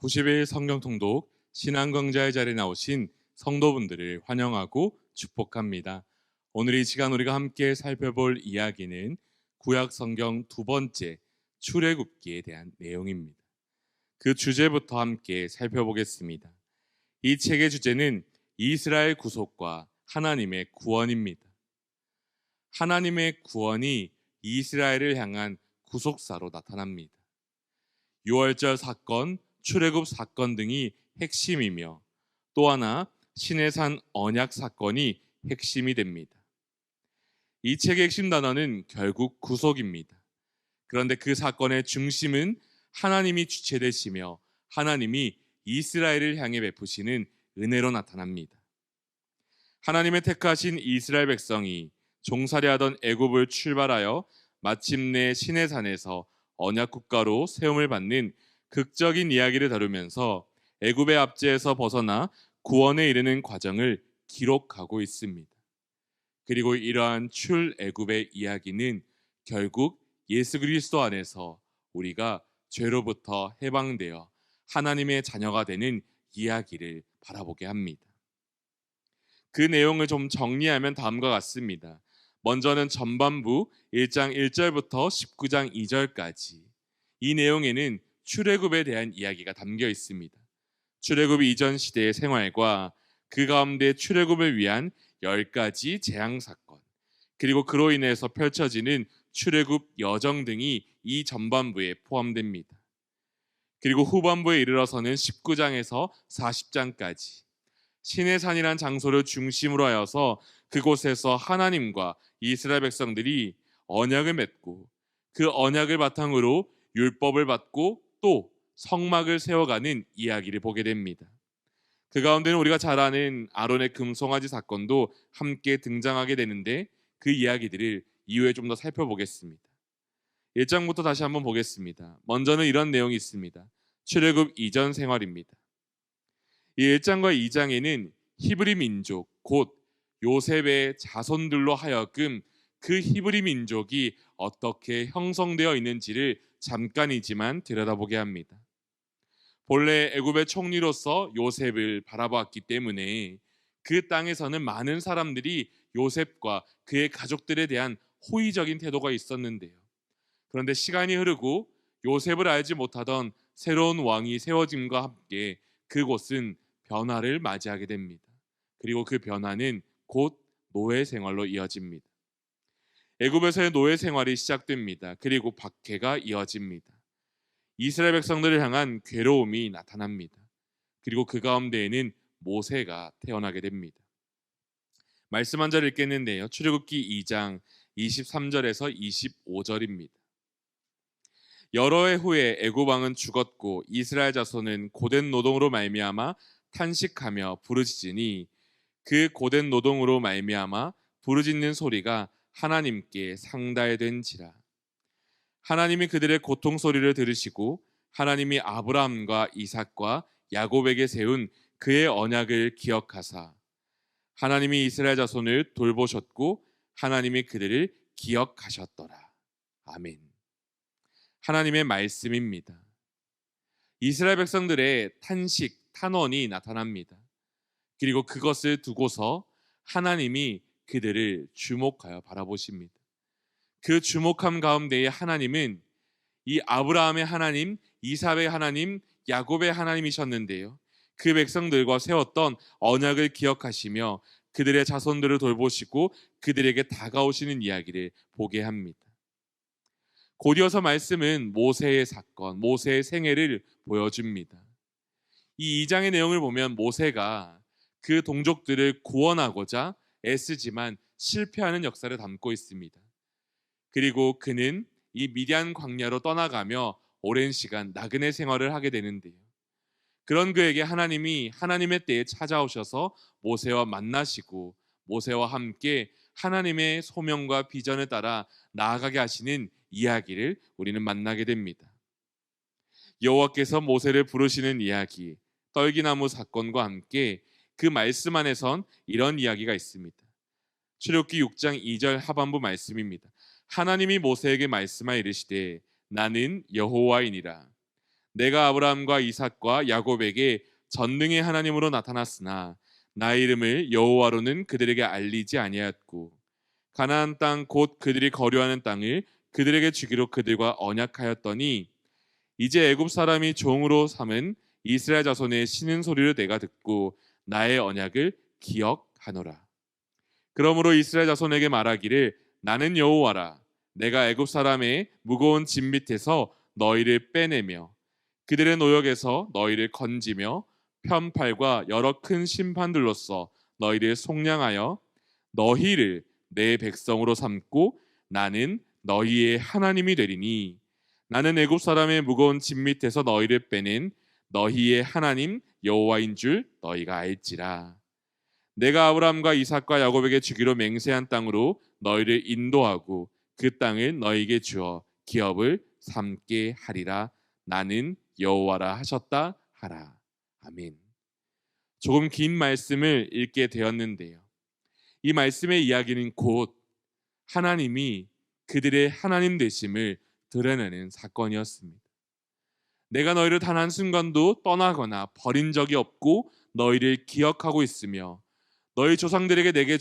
90일 성경 통독 신앙강좌의 자리에 나오신 성도분들을 환영하고 축복합니다. 오늘 이 시간 우리가 함께 살펴볼 이야기는 구약 성경 두 번째 출애굽기에 대한 내용입니다. 그 주제부터 함께 살펴보겠습니다. 이 책의 주제는 이스라엘 구속과 하나님의 구원입니다. 하나님의 구원이 이스라엘을 향한 구속사로 나타납니다. 유월절 사건, 출애굽 사건 등이 핵심이며 또 하나 시내산 언약 사건이 핵심이 됩니다. 이 책의 핵심 단어는 결국 구속입니다. 그런데 그 사건의 중심은 하나님이 주체되시며 하나님이 이스라엘을 향해 베푸시는 은혜로 나타납니다. 하나님의 택하신 이스라엘 백성이 종살이 하던 애굽을 출발하여 마침내 시내산에서 언약 국가로 세움을 받는 극적인 이야기를 다루면서 애굽의 압제에서 벗어나 구원에 이르는 과정을 기록하고 있습니다. 그리고 이러한 출애굽의 이야기는 결국 예수 그리스도 안에서 우리가 죄로부터 해방되어 하나님의 자녀가 되는 이야기를 바라보게 합니다. 그 내용을 좀 정리하면 다음과 같습니다. 먼저는 전반부 1장 1절부터 19장 2절까지 이 내용에는 출애굽에 대한 이야기가 담겨 있습니다. 출애굽 이전 시대의 생활과 그 가운데 출애굽을 위한 10가지 재앙 사건, 그리고 그로 인해서 펼쳐지는 출애굽 여정 등이 이 전반부에 포함됩니다. 그리고 후반부에 이르러서는 19장에서 40장까지 시내산이란 장소를 중심으로 하여서 그곳에서 하나님과 이스라엘 백성들이 언약을 맺고 그 언약을 바탕으로 율법을 받고 또 성막을 세워가는 이야기를 보게 됩니다. 그 가운데는 우리가 잘 아는 아론의 금송아지 사건도 함께 등장하게 되는데 그 이야기들을 이후에 좀 더 살펴보겠습니다. 1장부터 다시 한번 보겠습니다. 먼저는 이런 내용이 있습니다. 출애굽 이전 생활입니다. 이 1장과 2장에는 히브리 민족 곧 요셉의 자손들로 하여금 그 히브리 민족이 어떻게 형성되어 있는지를 잠깐이지만 들여다보게 합니다. 본래 애굽의 총리로서 요셉을 바라보았기 때문에 그 땅에서는 많은 사람들이 요셉과 그의 가족들에 대한 호의적인 태도가 있었는데요. 그런데 시간이 흐르고 요셉을 알지 못하던 새로운 왕이 세워짐과 함께 그곳은 변화를 맞이하게 됩니다. 그리고 그 변화는 곧 노예 생활로 이어집니다. 애굽에서의 노예 생활이 시작됩니다. 그리고 박해가 이어집니다. 이스라엘 백성들을 향한 괴로움이 나타납니다. 그리고 그 가운데에는 모세가 태어나게 됩니다. 말씀 한 절 읽겠는데요. 출애굽기 2장 23절에서 25절입니다. 여러 해 후에 애굽 왕은 죽었고 이스라엘 자손은 고된 노동으로 말미암아 탄식하며 부르짖으니 그 고된 노동으로 말미암아 부르짖는 소리가 하나님께 상달된지라. 하나님이 그들의 고통 소리를 들으시고 하나님이 아브라함과 이삭과 야곱에게 세운 그의 언약을 기억하사 하나님이 이스라엘 자손을 돌보셨고 하나님이 그들을 기억하셨더라. 아멘. 하나님의 말씀입니다. 이스라엘 백성들의 탄식, 탄원이 나타납니다. 그리고 그것을 두고서 하나님이 그들을 주목하여 바라보십니다. 그 주목함 가운데에 하나님은 이 아브라함의 하나님, 이삭의 하나님, 야곱의 하나님이셨는데요. 그 백성들과 세웠던 언약을 기억하시며 그들의 자손들을 돌보시고 그들에게 다가오시는 이야기를 보게 합니다. 곧이어서 말씀은 모세의 사건, 모세의 생애를 보여줍니다. 이 2장의 내용을 보면 모세가 그 동족들을 구원하고자 애쓰지만 실패하는 역사를 담고 있습니다. 그리고 그는 이 미디안 광야로 떠나가며 오랜 시간 나그네 생활을 하게 되는데요. 그런 그에게 하나님이 하나님의 때에 찾아오셔서 모세와 만나시고 모세와 함께 하나님의 소명과 비전을 따라 나아가게 하시는 이야기를 우리는 만나게 됩니다. 여호와께서 모세를 부르시는 이야기, 떨기나무 사건과 함께 그 말씀 안에선 이런 이야기가 있습니다. 출애굽기 6장 2절 하반부 말씀입니다. 하나님이 모세에게 말씀하여 이르시되 나는 여호와이니라. 내가 아브라함과 이삭과 야곱에게 전능의 하나님으로 나타났으나 나의 이름을 여호와로는 그들에게 알리지 아니하였고 가나안 땅 곧 그들이 거류하는 땅을 그들에게 주기로 그들과 언약하였더니 이제 애굽 사람이 종으로 삼은 이스라엘 자손의 쉬는 소리를 내가 듣고 나의 언약을 기억하노라. 그러므로 이스라엘 자손에게 말하기를 나는 여호와라. 내가 애굽 사람의 무거운 짐 밑에서 너희를 빼내며 그들의 노역에서 너희를 건지며 편팔과 여러 큰 심판들로서 너희를 속량하여 너희를 내 백성으로 삼고 나는 너희의 하나님이 되리니 나는 애굽 사람의 무거운 짐 밑에서 너희를 빼낸 너희의 하나님 여호와인 줄 너희가 알지라. 내가 아브라함과 이삭과 야곱에게 주기로 맹세한 땅으로 너희를 인도하고 그 땅을 너희에게 주어 기업을 삼게 하리라. 나는 여호와라 하셨다 하라. 아멘. 조금 긴 말씀을 읽게 되었는데요. 이 말씀의 이야기는 곧 하나님이 그들의 하나님 되심을 드러내는 사건이었습니다. 내가 너희를 단 한순간도 떠나거나 버린 적이 없고 너희를 기억하고 있으며 너희 조상들에게 내가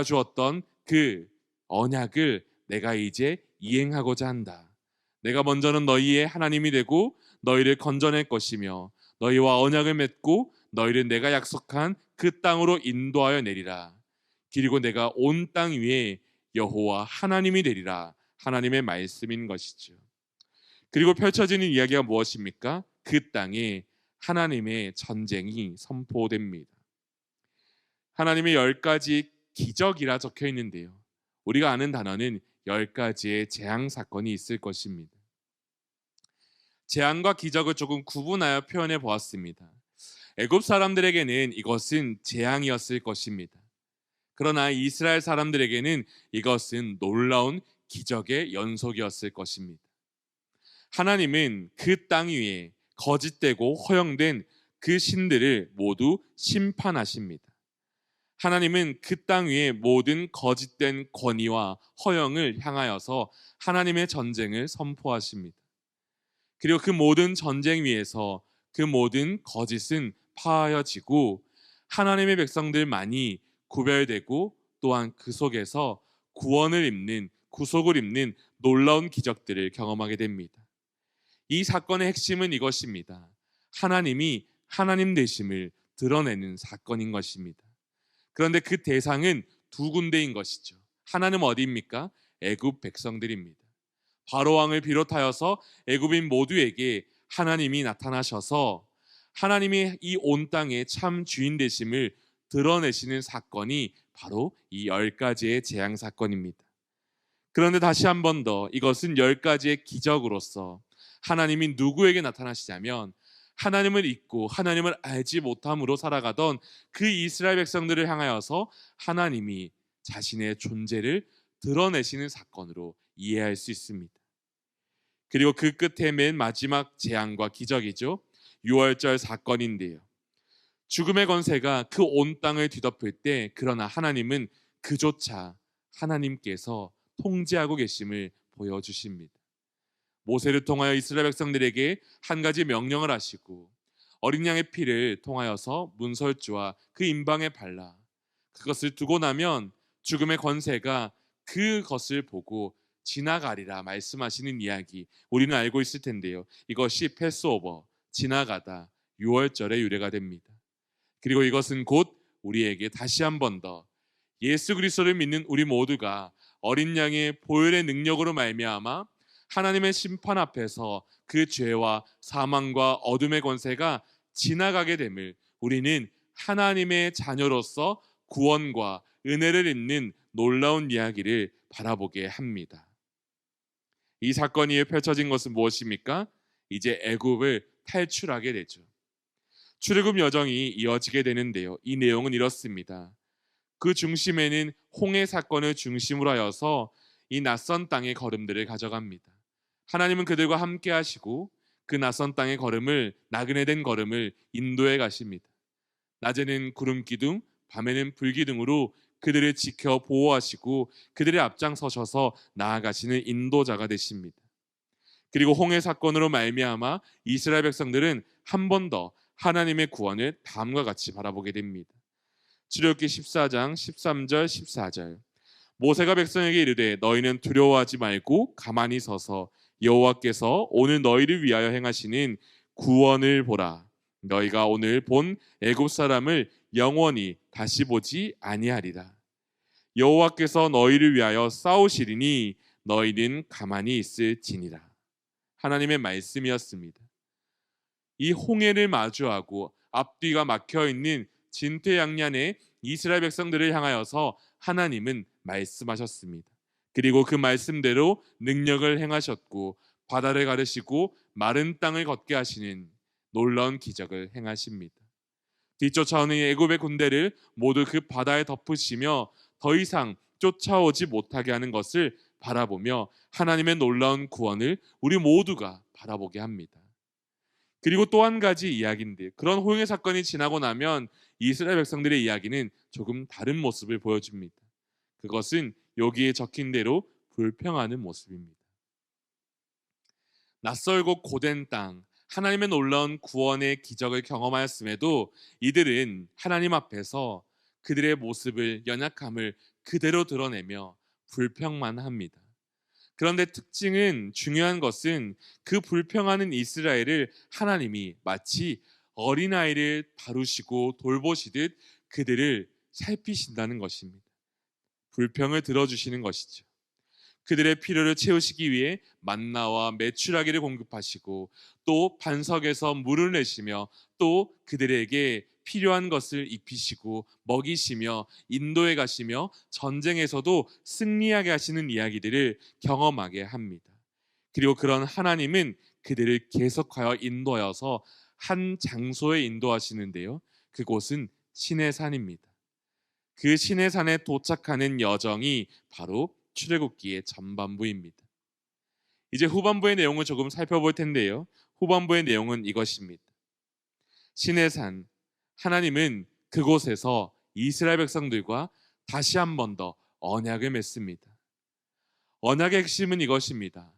주었던 그 언약을 내가 이제 이행하고자 한다. 내가 먼저는 너희의 하나님이 되고 너희를 건져낼 것이며 너희와 언약을 맺고 너희를 내가 약속한 그 땅으로 인도하여 내리라. 그리고 내가 온 땅 위에 여호와 하나님이 되리라. 하나님의 말씀인 것이죠. 그리고 펼쳐지는 이야기가 무엇입니까? 그 땅에 하나님의 전쟁이 선포됩니다. 하나님의 10가지 기적이라 적혀 있는데요. 우리가 아는 단어는 10가지의 재앙 사건이 있을 것입니다. 재앙과 기적을 조금 구분하여 표현해 보았습니다. 애굽 사람들에게는 이것은 재앙이었을 것입니다. 그러나 이스라엘 사람들에게는 이것은 놀라운 기적의 연속이었을 것입니다. 하나님은 그 땅 위에 거짓되고 허영된 그 신들을 모두 심판하십니다. 하나님은 그 땅 위에 모든 거짓된 권위와 허영을 향하여서 하나님의 전쟁을 선포하십니다. 그리고 그 모든 전쟁 위에서 그 모든 거짓은 파하여지고 하나님의 백성들만이 구별되고 또한 그 속에서 구원을 입는 구속을 입는 놀라운 기적들을 경험하게 됩니다. 이 사건의 핵심은 이것입니다. 하나님이 하나님 되심을 드러내는 사건인 것입니다. 그런데 그 대상은 두 군데인 것이죠. 하나는 어디입니까? 애굽 백성들입니다. 바로 왕을 비롯하여서 애굽인 모두에게 하나님이 나타나셔서 하나님이 이 온 땅의 참 주인 되심을 드러내시는 사건이 바로 이 10가지의 재앙 사건입니다. 그런데 다시 한 번 더 이것은 10가지의 기적으로서 하나님이 누구에게 나타나시냐면 하나님을 잊고 하나님을 알지 못함으로 살아가던 그 이스라엘 백성들을 향하여서 하나님이 자신의 존재를 드러내시는 사건으로 이해할 수 있습니다. 그리고 그 끝에 맨 마지막 재앙과 기적이죠. 유월절 사건인데요. 죽음의 권세가 그 온 땅을 뒤덮을 때 그러나 하나님은 그조차 하나님께서 통제하고 계심을 보여주십니다. 모세를 통하여 이스라엘 백성들에게 한 가지 명령을 하시고 어린 양의 피를 통하여서 문설주와 그 임방에 발라 그것을 두고 나면 죽음의 권세가 그것을 보고 지나가리라 말씀하시는 이야기 우리는 알고 있을 텐데요. 이것이 패스오버, 지나가다, 유월절의 유래가 됩니다. 그리고 이것은 곧 우리에게 다시 한 번 더 예수 그리스도를 믿는 우리 모두가 어린 양의 보혈의 능력으로 말미암아 하나님의 심판 앞에서 그 죄와 사망과 어둠의 권세가 지나가게 됨을 우리는 하나님의 자녀로서 구원과 은혜를 입는 놀라운 이야기를 바라보게 합니다. 이 사건이 펼쳐진 것은 무엇입니까? 이제 애굽을 탈출하게 되죠. 출애굽 여정이 이어지게 되는데요. 이 내용은 이렇습니다. 그 중심에는 홍해 사건을 중심으로 하여서 이 낯선 땅의 걸음들을 가져갑니다. 하나님은 그들과 함께 하시고 그 낯선 땅의 걸음을 나그네 된 걸음을 인도해 가십니다. 낮에는 구름 기둥, 밤에는 불 기둥으로 그들을 지켜 보호하시고 그들의 앞장서셔서 나아가시는 인도자가 되십니다. 그리고 홍해 사건으로 말미암아 이스라엘 백성들은 한 번 더 하나님의 구원을 다음과 같이 바라보게 됩니다. 출애굽기 14장 13절 14절. 모세가 백성에게 이르되 너희는 두려워하지 말고 가만히 서서 여호와께서 오늘 너희를 위하여 행하시는 구원을 보라. 너희가 오늘 본 애굽 사람을 영원히 다시 보지 아니하리라. 여호와께서 너희를 위하여 싸우시리니 너희는 가만히 있을지니라. 하나님의 말씀이었습니다. 이 홍해를 마주하고 앞뒤가 막혀 있는 진퇴양난의 이스라엘 백성들을 향하여서 하나님은 말씀하셨습니다. 그리고 그 말씀대로 능력을 행하셨고 바다를 가르시고 마른 땅을 걷게 하시는 놀라운 기적을 행하십니다. 뒤쫓아오는 애굽의 군대를 모두 그 바다에 덮으시며 더 이상 쫓아오지 못하게 하는 것을 바라보며 하나님의 놀라운 구원을 우리 모두가 바라보게 합니다. 그리고 또 한 가지 이야기인데, 그런 홍해 사건이 지나고 나면 이스라엘 백성들의 이야기는 조금 다른 모습을 보여줍니다. 그것은 여기에 적힌 대로 불평하는 모습입니다. 낯설고 고된 땅, 하나님의 놀라운 구원의 기적을 경험하였음에도 이들은 하나님 앞에서 그들의 모습을, 연약함을 그대로 드러내며 불평만 합니다. 그런데 중요한 것은 그 불평하는 이스라엘을 하나님이 마치 어린아이를 다루시고 돌보시듯 그들을 살피신다는 것입니다. 불평을 들어주시는 것이죠. 그들의 필요를 채우시기 위해 만나와 메추라기를 공급하시고 또 반석에서 물을 내시며 또 그들에게 필요한 것을 입히시고 먹이시며 인도해 가시며 전쟁에서도 승리하게 하시는 이야기들을 경험하게 합니다. 그리고 그런 하나님은 그들을 계속하여 인도하여서 한 장소에 인도하시는데요. 그곳은 시내산입니다. 그 시내산에 도착하는 여정이 바로 출애굽기의 전반부입니다. 이제 후반부의 내용을 조금 살펴볼 텐데요. 후반부의 내용은 이것입니다. 시내산, 하나님은 그곳에서 이스라엘 백성들과 다시 한 번 더 언약을 맺습니다. 언약의 핵심은 이것입니다.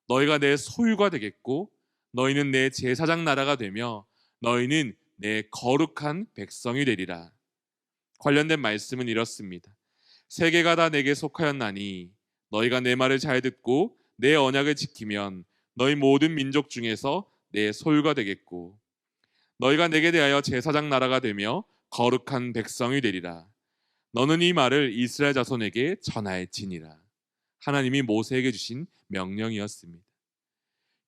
너희가 내 소유가 되겠고 너희는 내 제사장 나라가 되며 너희는 내 거룩한 백성이 되리라. 관련된 말씀은 이렇습니다. 세계가 다 내게 속하였나니 너희가 내 말을 잘 듣고 내 언약을 지키면 너희 모든 민족 중에서 내 소유가 되겠고 너희가 내게 대하여 제사장 나라가 되며 거룩한 백성이 되리라. 너는 이 말을 이스라엘 자손에게 전할지니라. 하나님이 모세에게 주신 명령이었습니다.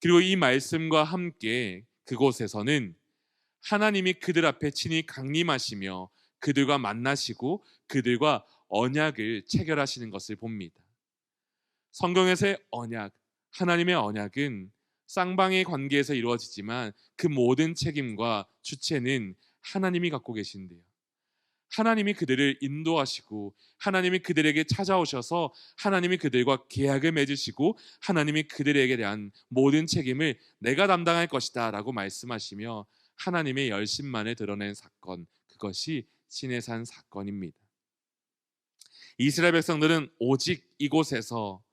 그리고 이 말씀과 함께 그곳에서는 하나님이 그들 앞에 친히 강림하시며 그들과 만나시고 그들과 언약을 체결하시는 것을 봅니다. 성경에서의 언약, 하나님의 언약은 쌍방의 관계에서 이루어지지만 그 모든 책임과 주체는 하나님이 갖고 계신데요. 하나님이 그들을 인도하시고 하나님이 그들에게 찾아오셔서 하나님이 그들과 계약을 맺으시고 하나님이 그들에게 대한 모든 책임을 내가 담당할 것이다 라고 말씀하시며 하나님의 열심만을 드러낸 사건, 그것이 시내산 사건입니다. 이스라엘 백성들은 오직 이곳에서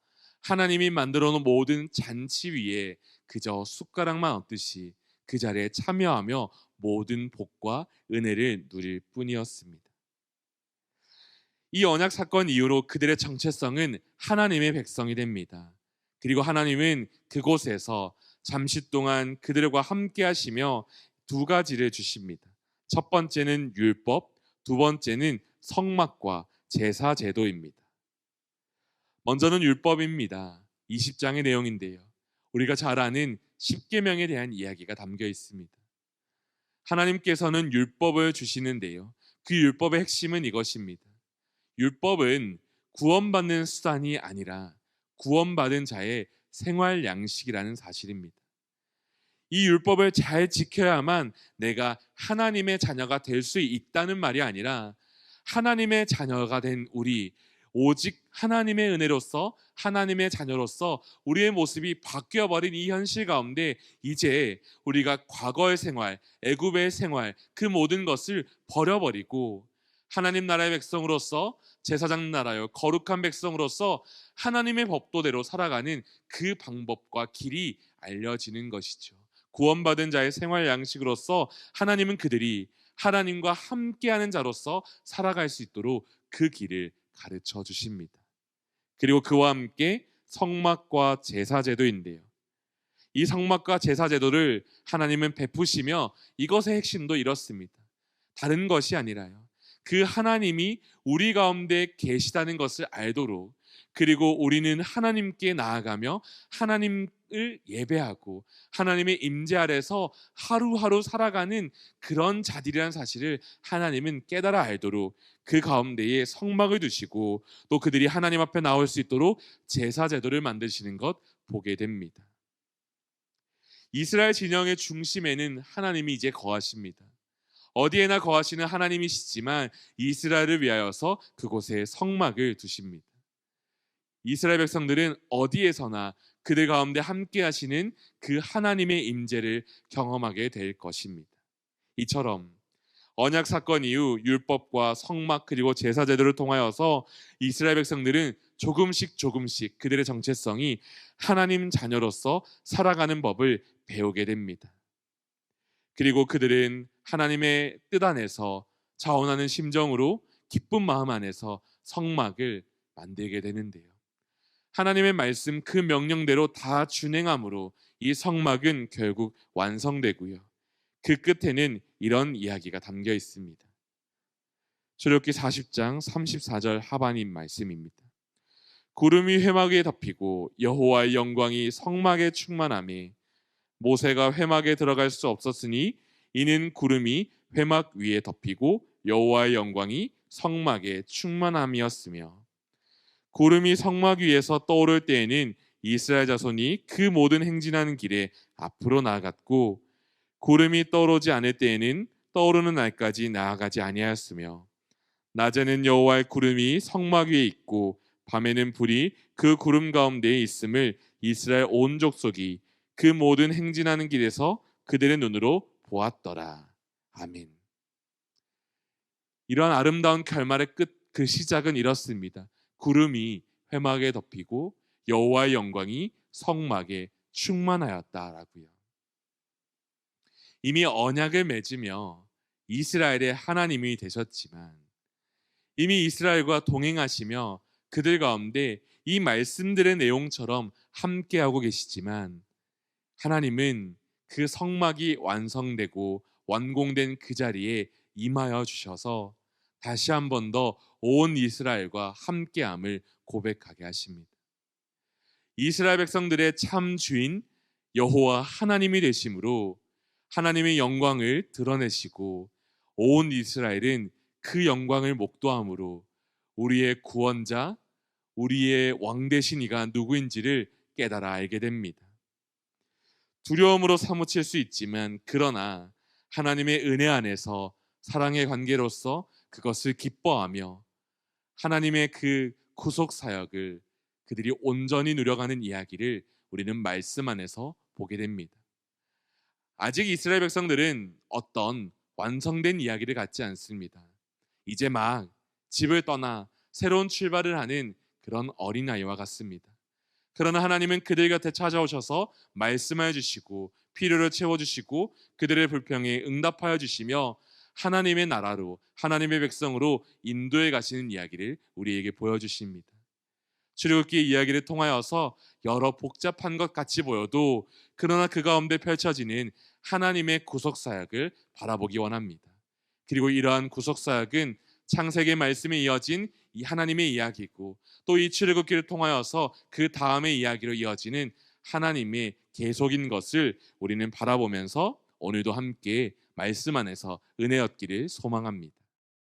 하나님이 만들어 놓은 모든 잔치 위에 그저 숟가락만 얹듯이 그 자리에 참여하며 모든 복과 은혜를 누릴 뿐이었습니다. 이 언약 사건 이후로 그들의 정체성은 하나님의 백성이 됩니다. 그리고 하나님은 그곳에서 잠시 동안 그들과 함께 하시며 두 가지를 주십니다. 첫 번째는 율법, 두 번째는 성막과 제사 제도입니다. 먼저는 율법입니다. 20장의 내용인데요. 우리가 잘 아는 십계명에 대한 이야기가 담겨 있습니다. 하나님께서는 율법을 주시는데요. 그 율법의 핵심은 이것입니다. 율법은 구원받는 수단이 아니라 구원받은 자의 생활 양식이라는 사실입니다. 이 율법을 잘 지켜야만 내가 하나님의 자녀가 될 수 있다는 말이 아니라 하나님의 자녀가 된 우리, 오직 하나님의 은혜로서 하나님의 자녀로서 우리의 모습이 바뀌어버린 이 현실 가운데 이제 우리가 과거의 생활, 애굽의 생활, 그 모든 것을 버려버리고 하나님 나라의 백성으로서 제사장 나라요 거룩한 백성으로서 하나님의 법도대로 살아가는 그 방법과 길이 알려지는 것이죠. 구원받은 자의 생활 양식으로서 하나님은 그들이 하나님과 함께하는 자로서 살아갈 수 있도록 그 길을 가르쳐 주십니다. 그리고 그와 함께 성막과 제사제도인데요. 이 성막과 제사제도를 하나님은 베푸시며 이것의 핵심도 이렇습니다. 다른 것이 아니라요, 그 하나님이 우리 가운데 계시다는 것을 알도록, 그리고 우리는 하나님께 나아가며 하나님을 예배하고 하나님의 임재 아래서 하루하루 살아가는 그런 자들이라는 사실을 하나님은 깨달아 알도록 그 가운데에 성막을 두시고 또 그들이 하나님 앞에 나올 수 있도록 제사 제도를 만드시는 것 보게 됩니다. 이스라엘 진영의 중심에는 하나님이 이제 거하십니다. 어디에나 거하시는 하나님이시지만 이스라엘을 위하여서 그곳에 성막을 두십니다. 이스라엘 백성들은 어디에서나 그들 가운데 함께 하시는 그 하나님의 임재를 경험하게 될 것입니다. 이처럼 언약 사건 이후 율법과 성막 그리고 제사 제도를 통하여서 이스라엘 백성들은 조금씩 그들의 정체성이 하나님 자녀로서 살아가는 법을 배우게 됩니다. 그리고 그들은 하나님의 뜻 안에서 자원하는 심정으로 기쁜 마음 안에서 성막을 만들게 되는데요. 하나님의 말씀 그 명령대로 다 준행함으로 이 성막은 결국 완성되고요. 그 끝에는 이런 이야기가 담겨 있습니다. 출애굽기 40장 34절 하반인 말씀입니다. 구름이 회막에 덮이고 여호와의 영광이 성막에 충만하매 모세가 회막에 들어갈 수 없었으니 이는 구름이 회막 위에 덮이고 여호와의 영광이 성막에 충만함이었으며, 구름이 성막 위에서 떠오를 때에는 이스라엘 자손이 그 모든 행진하는 길에 앞으로 나아갔고 구름이 떠오르지 않을 때에는 떠오르는 날까지 나아가지 아니하였으며, 낮에는 여호와의 구름이 성막 위에 있고 밤에는 불이 그 구름 가운데에 있음을 이스라엘 온 족속이 그 모든 행진하는 길에서 그들의 눈으로 보았더라. 아멘. 이러한 아름다운 결말의 끝, 그 시작은 이렇습니다. 구름이 회막에 덮이고 여호와의 영광이 성막에 충만하였다라고요. 이미 언약을 맺으며 이스라엘의 하나님이 되셨지만, 이미 이스라엘과 동행하시며 그들 가운데 이 말씀들의 내용처럼 함께하고 계시지만, 하나님은 그 성막이 완성되고 완공된 그 자리에 임하여 주셔서 다시 한 번 더 온 이스라엘과 함께함을 고백하게 하십니다. 이스라엘 백성들의 참 주인 여호와 하나님이 되심으로 하나님의 영광을 드러내시고 온 이스라엘은 그 영광을 목도함으로 우리의 구원자, 우리의 왕 되신 이가 누구인지를 깨달아 알게 됩니다. 두려움으로 사무칠 수 있지만, 그러나 하나님의 은혜 안에서 사랑의 관계로서 그것을 기뻐하며 하나님의 그 구속 사역을 그들이 온전히 누려가는 이야기를 우리는 말씀 안에서 보게 됩니다. 아직 이스라엘 백성들은 어떤 완성된 이야기를 갖지 않습니다. 이제 막 집을 떠나 새로운 출발을 하는 그런 어린아이와 같습니다. 그러나 하나님은 그들 곁에 찾아오셔서 말씀하여 주시고 필요를 채워주시고 그들의 불평에 응답하여 주시며 하나님의 나라로, 하나님의 백성으로 인도해 가시는 이야기를 우리에게 보여주십니다. 출애굽기의 이야기를 통하여서 여러 복잡한 것 같이 보여도 그러나 그 가운데 펼쳐지는 하나님의 구속사역을 바라보기 원합니다. 그리고 이러한 구속사역은 창세기 말씀에 이어진 이 하나님의 이야기고, 또 이 출애굽기를 통하여서 그 다음의 이야기로 이어지는 하나님의 계속인 것을 우리는 바라보면서 오늘도 함께 말씀 안에서 은혜 얻기를 소망합니다.